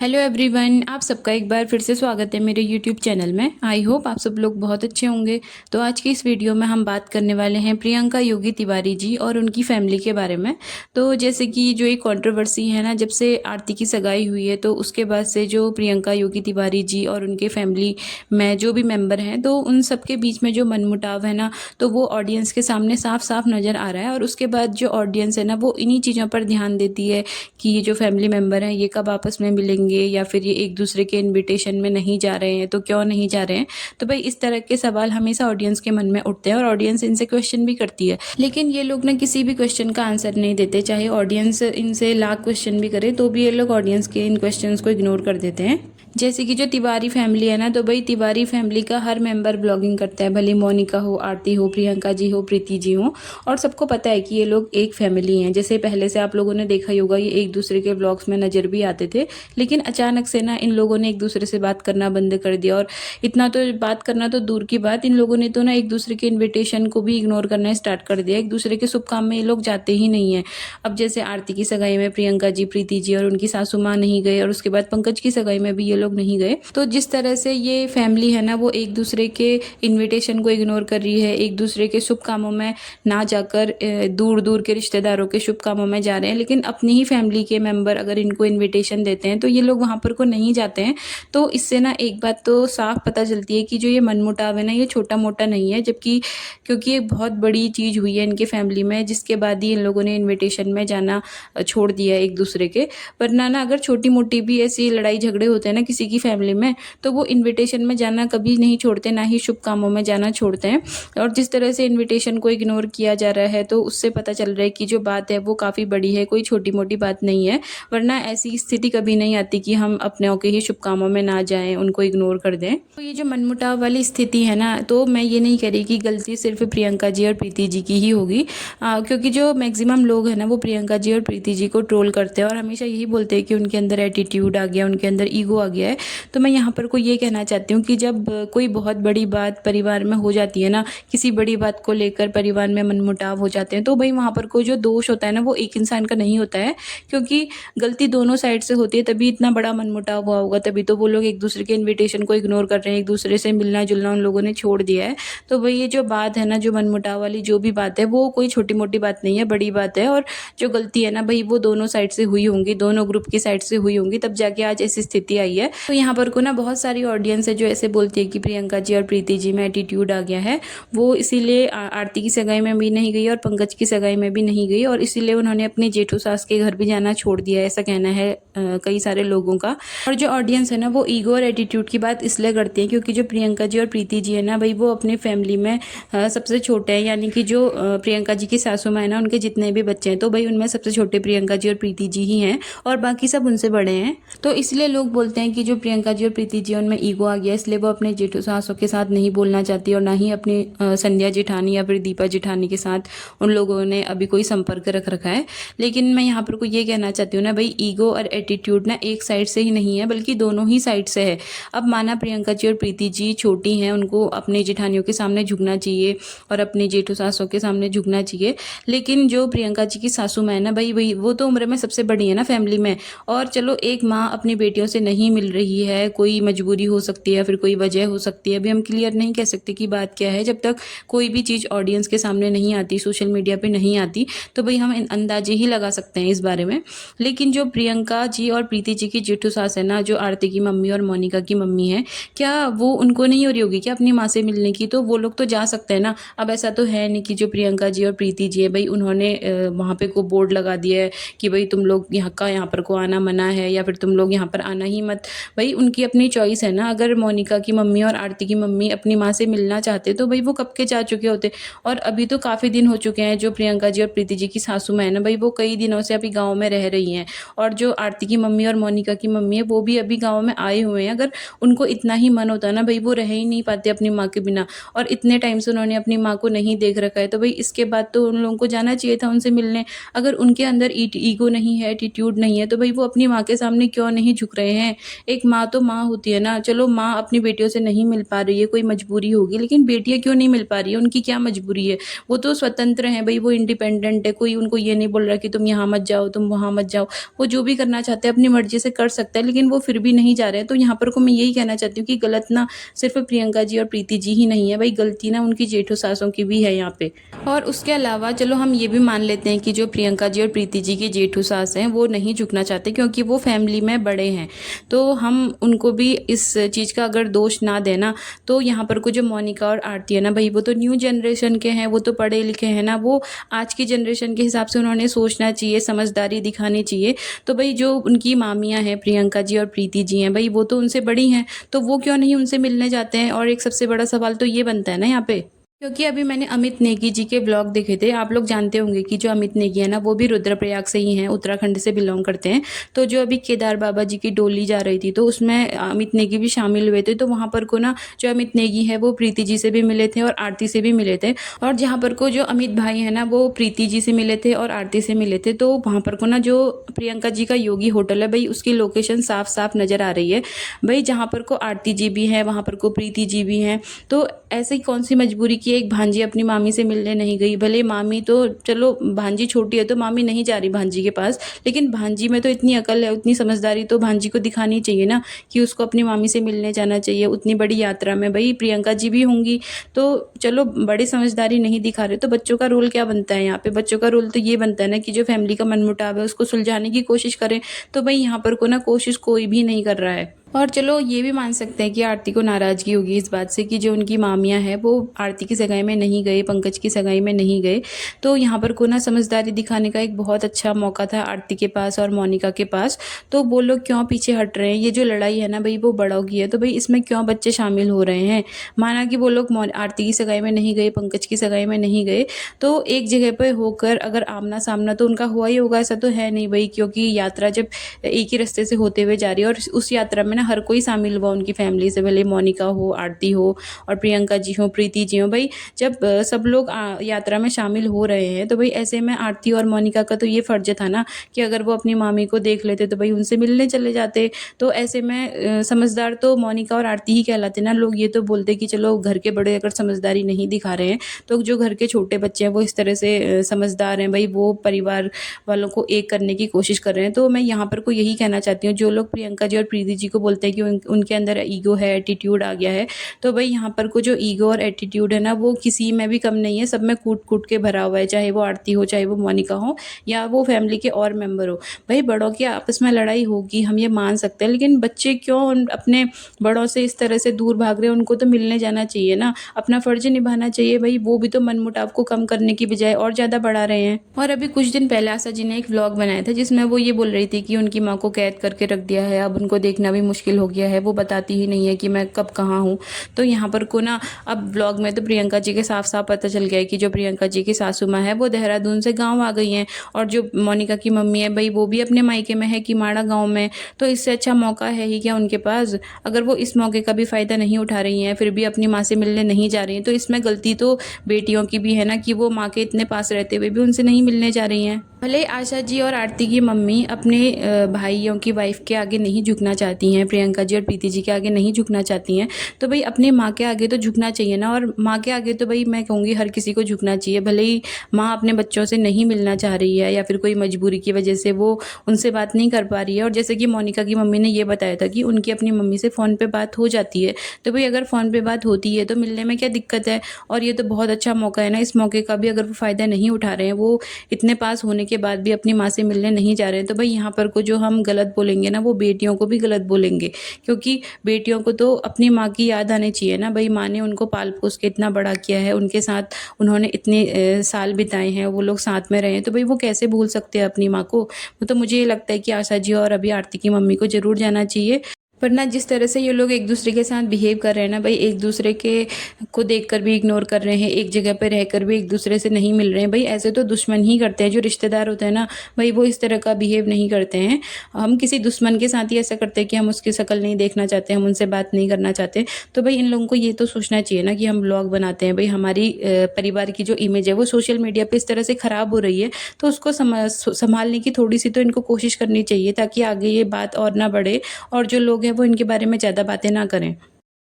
Hello everyone, आप सबका एक बार फिर से स्वागत है मेरे यूट्यूब चैनल में। आई होप आप सब लोग बहुत अच्छे होंगे। तो आज की इस वीडियो में हम बात करने वाले हैं प्रियंका योगी तिवारी जी और उनकी फैमिली के बारे में। तो जैसे कि जो एक कंट्रोवर्सी है ना, जब से आरती की सगाई हुई है तो उसके बाद से जो प्रियंका योगी तिवारी जी और उनके फैमिली में जो भी मेम्बर हैं तो उन सबके बीच में जो मनमुटाव है ना, तो वो ऑडियंस के सामने साफ साफ नज़र आ रहा है। और उसके बाद जो ऑडियंस है ना, वो इन्हीं चीज़ों पर ध्यान देती है कि ये जो फैमिली मेम्बर हैं ये कब आपस में मिलेंगे, या फिर ये एक दूसरे के इनविटेशन में नहीं जा रहे हैं तो क्यों नहीं जा रहे हैं। तो भाई इस तरह के सवाल हमेशा ऑडियंस के मन में उठते हैं और ऑडियंस इनसे क्वेश्चन भी करती है, लेकिन ये लोग ना किसी भी क्वेश्चन का आंसर नहीं देते। चाहे ऑडियंस इनसे लाख क्वेश्चन भी करे तो भी ये लोग ऑडियंस के इन क्वेश्चंस को इग्नोर कर देते हैं। जैसे कि जो तिवारी फैमिली है ना, तो भाई तिवारी फैमिली का हर मेंबर ब्लॉगिंग करता है, भले मोनिका हो, आरती हो, प्रियंका जी हो, प्रीति जी हो। और सबको पता है कि ये लोग एक फैमिली हैं। जैसे पहले से आप लोगों ने देखा ही होगा, ये एक दूसरे के ब्लॉग्स में नज़र भी आते थे, लेकिन अचानक से ना इन लोगों ने एक दूसरे से बात करना बंद कर दिया। और इतना तो बात करना तो दूर की बात, इन लोगों ने तो ना एक दूसरे के इन्विटेशन को भी इग्नोर करना स्टार्ट कर दिया। एक दूसरे के शुभ काम में ये लोग जाते ही नहीं है। अब जैसे आरती की सगाई में प्रियंका जी, प्रीति जी और उनकी सासू माँ नहीं गए, और उसके बाद पंकज की सगाई में भी ये लोग नहीं गए। तो जिस तरह से ये फैमिली है ना, वो एक दूसरे के इनविटेशन को इग्नोर कर रही है, एक दूसरे के शुभ कामों में ना जाकर दूर दूर के रिश्तेदारों के शुभ कामों में जा रहे हैं, लेकिन अपनी ही फैमिली के मेंबर अगर इनको इनविटेशन देते हैं तो ये लोग वहाँ पर को नहीं जाते हैं। तो इससे ना एक बात तो साफ पता चलती है कि जो ये मनमुटाव है ना, ये छोटा मोटा नहीं है, जबकि क्योंकि एक बहुत बड़ी चीज़ हुई है इनके फैमिली में, जिसके बाद ही इन लोगों ने इन्विटेशन में जाना छोड़ दिया एक दूसरे के। वरना ना अगर छोटी मोटी भी ऐसी लड़ाई झगड़े होते हैं ना किसी की फैमिली में, तो वो इनविटेशन में जाना कभी नहीं छोड़ते, ना ही शुभ कामों में जाना छोड़ते हैं। और जिस तरह से इनविटेशन को इग्नोर किया जा रहा है, तो उससे पता चल रहा है कि जो बात है वो काफ़ी बड़ी है, कोई छोटी मोटी बात नहीं है। वरना ऐसी स्थिति कभी नहीं आती कि हम अपने के ही शुभ कामों में ना जाएं, उनको इग्नोर कर दें। तो ये जो मनमुटाव वाली स्थिति है ना, तो मैं ये नहीं कह रही कि गलती सिर्फ प्रियंका जी और प्रीति जी की ही होगी, क्योंकि जो मैक्सिमम लोग हैं ना, वो प्रियंका जी और प्रीति जी को ट्रोल करते हैं और हमेशा यही बोलते हैं कि उनके अंदर एटीट्यूड आ गया, उनके अंदर ईगो आ गया है। तो मैं यहाँ पर को ये कहना चाहती हूँ कि जब कोई बहुत बड़ी बात परिवार में हो जाती है ना, किसी बड़ी बात को लेकर परिवार में मनमुटाव हो जाते हैं, तो भाई वहाँ पर कोई जो दोष होता है ना, वो एक इंसान का नहीं होता है, क्योंकि गलती दोनों साइड से होती है, तभी इतना बड़ा मनमुटाव हुआ होगा, तभी तो वो लोग एक दूसरे के इनविटेशन को इग्नोर कर रहे हैं, एक दूसरे से मिलना जुलना उन लोगों ने छोड़ दिया है। तो भाई ये जो बात है ना, जो मनमुटाव वाली जो भी बात है, वो कोई छोटी मोटी बात नहीं है, बड़ी बात है। और जो गलती है ना भाई, वो दोनों साइड से हुई होंगी, दोनों ग्रुप की साइड से हुई होंगी, तब जाके आज ऐसी स्थिति आई है। तो यहाँ पर को ना बहुत सारी ऑडियंस है जो ऐसे बोलती है कि प्रियंका जी और प्रीति जी में एटीट्यूड आ गया है, वो इसीलिए आरती की सगाई में भी नहीं गई और पंकज की सगाई में भी नहीं गई, और इसीलिए उन्होंने अपनी जेठू सास के घर भी जाना छोड़ दिया, ऐसा कहना है कई सारे लोगों का। और जो ऑडियंस है ना, वो ईगो और एटीट्यूड की बात इसलिए करती है क्योंकि जो प्रियंका जी और प्रीति जी है ना भाई, वो अपनी फैमिली में सबसे छोटे हैं। यानी कि जो प्रियंका जी की सासू माँ है ना, उनके जितने भी बच्चे हैं, तो भाई उनमें सबसे छोटे प्रियंका जी और प्रीति जी ही हैं, और बाकी सब उनसे बड़े हैं। तो इसलिए लोग बोलते हैं कि जो प्रियंका जी और प्रीति जी उनमें ईगो आ गया, इसलिए वो अपने जेठू सासों के साथ नहीं बोलना चाहती, और ना ही अपनी संध्या जेठानी या फिर दीपा जेठानी के साथ उन लोगों ने अभी कोई संपर्क रख रखा है। लेकिन मैं यहाँ पर को ये कहना चाहती हूँ ना भाई, ईगो और एटीट्यूड ना एक साइड से ही नहीं है, बल्कि दोनों ही साइड से है। अब माना प्रियंका जी और प्रीति जी छोटी हैं, उनको अपने जेठानियों के सामने झुकना चाहिए और अपने जेठू सासों के सामने झुकना चाहिए, लेकिन जो प्रियंका जी की सासू माँ है ना भाई, वही वो तो उम्र में सबसे बड़ी है ना फैमिली में। और चलो एक माँ अपनी बेटियों से नहीं मिल रही है, कोई मजबूरी हो सकती है, फिर कोई वजह हो सकती है, अभी हम क्लियर नहीं कह सकते कि बात क्या है, जब तक कोई भी चीज़ ऑडियंस के सामने नहीं आती, सोशल मीडिया पे नहीं आती, तो भाई हम अंदाजे ही लगा सकते हैं इस बारे में। लेकिन जो प्रियंका जी और प्रीति जी की जेठू सास है ना, जो आरती की मम्मी और मोनिका की मम्मी है, क्या वो उनको नहीं हो रही होगी क्या अपनी माँ से मिलने की? तो वो लोग तो जा सकते हैं ना। अब ऐसा तो है नहीं कि जो प्रियंका जी और प्रीति जी है भाई, उन्होंने वहाँ पे को बोर्ड लगा दिया है कि भाई तुम लोग यहाँ पर को आना मना है, या फिर तुम लोग यहाँ पर आना ही मत। भाई उनकी अपनी चॉइस है ना। अगर मोनिका की मम्मी और आरती की मम्मी अपनी माँ से मिलना चाहते तो भाई वो कब के जा चुके होते। और अभी तो काफ़ी दिन हो चुके हैं, जो प्रियंका जी और प्रीति जी की सासू माँ है ना भाई, वो कई दिनों से अभी गाँव में रह रही हैं, और जो आरती की मम्मी और मोनिका की मम्मी है, वो भी अभी गाँव में आए हुए हैं। अगर उनको इतना ही मन होता ना भाई, वो रह ही नहीं पाते अपनी माँ के बिना, और इतने टाइम से उन्होंने अपनी माँ को नहीं देख रखा है, तो भाई इसके बाद तो उन लोगों को जाना चाहिए था उनसे मिलने। अगर उनके अंदर ईगो नहीं है, एटीट्यूड नहीं है, तो भाई वो अपनी माँ के सामने क्यों नहीं झुक रहे हैं? एक माँ तो माँ होती है ना। चलो माँ अपनी बेटियों से नहीं मिल पा रही है, कोई मजबूरी होगी, लेकिन बेटियाँ क्यों नहीं मिल पा रही है? उनकी क्या मजबूरी है? वो तो स्वतंत्र हैं भाई, वो इंडिपेंडेंट है, कोई उनको ये नहीं बोल रहा कि तुम यहाँ मत जाओ, तुम वहाँ मत जाओ। वो जो भी करना चाहते हैं अपनी मर्जी से कर सकता है, लेकिन वो फिर भी नहीं जा रहे हैं। तो यहाँ पर को मैं यही कहना चाहती हूँ कि गलत ना सिर्फ प्रियंका जी और प्रीति जी ही नहीं है भाई, गलती ना उनकी जेठू सासों की भी है यहाँ पे। और उसके अलावा चलो हम ये भी मान लेते हैं कि जो प्रियंका जी और प्रीति जी की जेठू सास हैं वो नहीं झुकना चाहते क्योंकि वो फैमिली में बड़े हैं, तो हम उनको भी इस चीज़ का अगर दोष ना देना, तो यहाँ पर को जो मोनिका और आरती है ना भाई, वो तो न्यू जनरेशन के हैं, वो तो पढ़े लिखे हैं ना, वो आज की जनरेशन के हिसाब से उन्होंने सोचना चाहिए, समझदारी दिखानी चाहिए। तो भाई जो उनकी मामियाँ हैं प्रियंका जी और प्रीति जी हैं भाई, वो तो उनसे बड़ी हैं, तो वो क्यों नहीं उनसे मिलने जाते हैं। और एक सबसे बड़ा सवाल तो ये बनता है ना यहाँ पे, क्योंकि अभी मैंने अमित नेगी जी के ब्लॉग देखे थे। आप लोग जानते होंगे कि जो अमित नेगी है ना वो भी रुद्रप्रयाग से ही हैं, उत्तराखंड से बिलोंग करते हैं। तो जो अभी केदार बाबा जी की डोली जा रही थी तो उसमें अमित नेगी भी शामिल हुए थे। तो वहाँ पर को ना जो अमित नेगी है वो प्रीति जी से भी मिले थे और आरती से भी मिले थे। और जहाँ पर को जो अमित भाई है ना वो प्रीति जी से मिले थे और आरती से मिले थे। तो वहाँ पर को ना जो प्रियंका जी का योगी होटल है भाई, उसकी लोकेशन साफ साफ नज़र आ रही है भाई। जहाँ पर को आरती जी भी हैं, वहाँ पर को प्रीति जी भी हैं। तो ऐसी कौन सी मजबूरी की एक भांजी अपनी मामी से मिलने नहीं गई। भले मामी तो चलो, भांजी छोटी है तो मामी नहीं जा रही भांजी के पास, लेकिन भांजी में तो इतनी अकल है, उतनी समझदारी तो भांजी को दिखानी चाहिए ना कि उसको अपनी मामी से मिलने जाना चाहिए। उतनी बड़ी यात्रा में भाई प्रियंका जी भी होंगी, तो चलो बड़ी समझदारी नहीं दिखा रहे। तो बच्चों का रोल क्या बनता है यहाँ पे? बच्चों का रोल तो ये बनता है ना कि जो फैमिली का मनमुटाव है उसको सुलझाने की कोशिश करें। तो भाई यहाँ पर को ना कोशिश कोई भी नहीं कर रहा है। और चलो ये भी मान सकते हैं कि आरती को नाराज़गी होगी इस बात से कि जो उनकी मामियाँ हैं वो आरती की सगाई में नहीं गए, पंकज की सगाई में नहीं गए। तो यहाँ पर को ना समझदारी दिखाने का एक बहुत अच्छा मौका था आरती के पास और मोनिका के पास। तो वो लोग क्यों पीछे हट रहे हैं? ये जो लड़ाई है ना भाई वो बड़ों की है, तो भाई इसमें क्यों बच्चे शामिल हो रहे हैं? माना कि वो लोग आरती की सगाई में नहीं गए, पंकज की सगाई में नहीं गए, तो एक जगह पर होकर अगर आमना सामना तो उनका हुआ ही होगा, ऐसा तो है नहीं भाई। क्योंकि यात्रा जब एक ही रास्ते से होते हुए जा रही है और उस यात्रा में ना हर कोई शामिल हुआ उनकी फैमिली से, भले मोनिका हो, आरती हो और प्रियंका जी हो, प्रीति जी हो। भाई जब सब लोग यात्रा में शामिल हो रहे हैं तो भाई ऐसे में आरती और मोनिका का तो ये फर्ज था ना कि अगर वो अपनी मामी को देख लेते तो भाई उनसे मिलने चले जाते। तो ऐसे में समझदार तो मोनिका और आरती ही कहलाते ना। लोग ये तो बोलते कि चलो घर के बड़े अगर समझदारी नहीं दिखा रहे हैं तो जो घर के छोटे बच्चे हैं वो इस तरह से समझदार हैं भाई, वो परिवार वालों को एक करने की कोशिश कर रहे हैं। तो मैं यहाँ पर को यही कहना चाहती हूँ, जो लोग प्रियंका जी और प्रीति जी को बोलते हैं कि उनके अंदर ईगो है, एटीट्यूड आ गया है, तो भाई यहाँ पर को जो ईगो और एटीट्यूड है ना वो किसी में भी कम नहीं है, सब में कूट कूट के भरा हुआ है। चाहे वो आरती हो, चाहे वो मोनिका हो, या वो फैमिली के और मेंबर हो। भाई बड़ों की आपस में लड़ाई होगी, हम ये मान सकते हैं, लेकिन बच्चे क्यों अपने बड़ों से इस तरह से दूर भाग रहे हैं? उनको तो मिलने जाना चाहिए ना, अपना फर्ज निभाना चाहिए भाई। वो भी तो मनमुटाव को कम करने की बजाय और ज़्यादा बढ़ा रहे हैं। और अभी कुछ दिन पहले आशा जी ने एक व्लॉग बनाया था जिसमें वो ये बोल रही थी कि उनकी माँ को कैद करके रख दिया है, अब उनको देखना भी मुश्किल हो गया है, वो बताती ही नहीं है कि मैं कब कहाँ हूँ। तो यहाँ पर को ना अब ब्लॉग में तो प्रियंका जी के साफ साफ पता चल गया है कि जो प्रियंका जी की सासू माँ है वो देहरादून से गाँव आ गई हैं, और जो मोनिका की मम्मी है भाई वो भी अपने मायके में है किमाड़ा गाँव में। तो इससे अच्छा मौका है ही क्या उनके पास? अगर वो इस मौके का भी फ़ायदा नहीं उठा रही हैं, फिर भी अपनी माँ से मिलने नहीं जा रही हैं, तो इसमें गलती तो बेटियों की भी है ना कि वो माँ के इतने पास रहते हुए भी उनसे नहीं मिलने जा रही हैं। भले आशा जी और आरती की मम्मी अपने भाइयों की वाइफ के आगे नहीं झुकना चाहती हैं, प्रियंका जी और प्रीति जी के आगे नहीं झुकना चाहती हैं, तो भाई अपनी माँ के आगे तो झुकना चाहिए ना। और माँ के आगे तो भाई मैं कहूँगी हर किसी को झुकना चाहिए। भले ही माँ अपने बच्चों से नहीं मिलना चाह रही है या फिर कोई मजबूरी की वजह से वो उनसे बात नहीं कर पा रही है। और जैसे कि मोनिका की मम्मी ने ये बताया था कि उनकी अपनी मम्मी से फ़ोन पे बात हो जाती है, तो भाई अगर फ़ोन पे बात होती है तो मिलने में क्या दिक्कत है? और ये तो बहुत अच्छा मौका है ना, इस मौके का भी अगर वो फ़ायदा नहीं उठा रहे हैं, वो इतने पास होने के बाद भी अपनी माँ से मिलने नहीं जा रहे हैं, तो भाई यहाँ पर को जो हम गलत बोलेंगे ना वो बेटियों को भी गलत बोलेंगे। क्योंकि बेटियों को तो अपनी माँ की याद आनी चाहिए ना भाई, माँ ने उनको पाल पोस के इतना बड़ा किया है, उनके साथ उन्होंने इतने साल बिताए हैं, वो लोग साथ में रहे हैं, तो भाई वो कैसे भूल सकते हैं अपनी माँ को? तो मुझे ये लगता है कि आशा जी और अभी आरती की मम्मी को ज़रूर जाना चाहिए। पर ना जिस तरह से ये लोग एक दूसरे के साथ बिहेव कर रहे हैं ना भाई, एक दूसरे के को देखकर भी इग्नोर कर रहे हैं, एक जगह पर रहकर भी एक दूसरे से नहीं मिल रहे हैं भाई, ऐसे तो दुश्मन ही करते हैं। जो रिश्तेदार होते हैं ना भाई वो इस तरह का बिहेव नहीं करते हैं। हम किसी दुश्मन के साथ ही ऐसा करते हैं कि हम उसकी शक्ल नहीं देखना चाहते, हम उनसे बात नहीं करना चाहते। तो भाई इन लोगों को ये तो सोचना चाहिए ना कि हम ब्लॉग बनाते हैं भाई, हमारी परिवार की जो इमेज है वो सोशल मीडिया पर इस तरह से ख़राब हो रही है, तो उसको संभालने की थोड़ी सी तो इनको कोशिश करनी चाहिए ताकि आगे ये बात और ना बढ़े और जो लोग हैं वो इनके बारे में ज़्यादा बातें ना करें।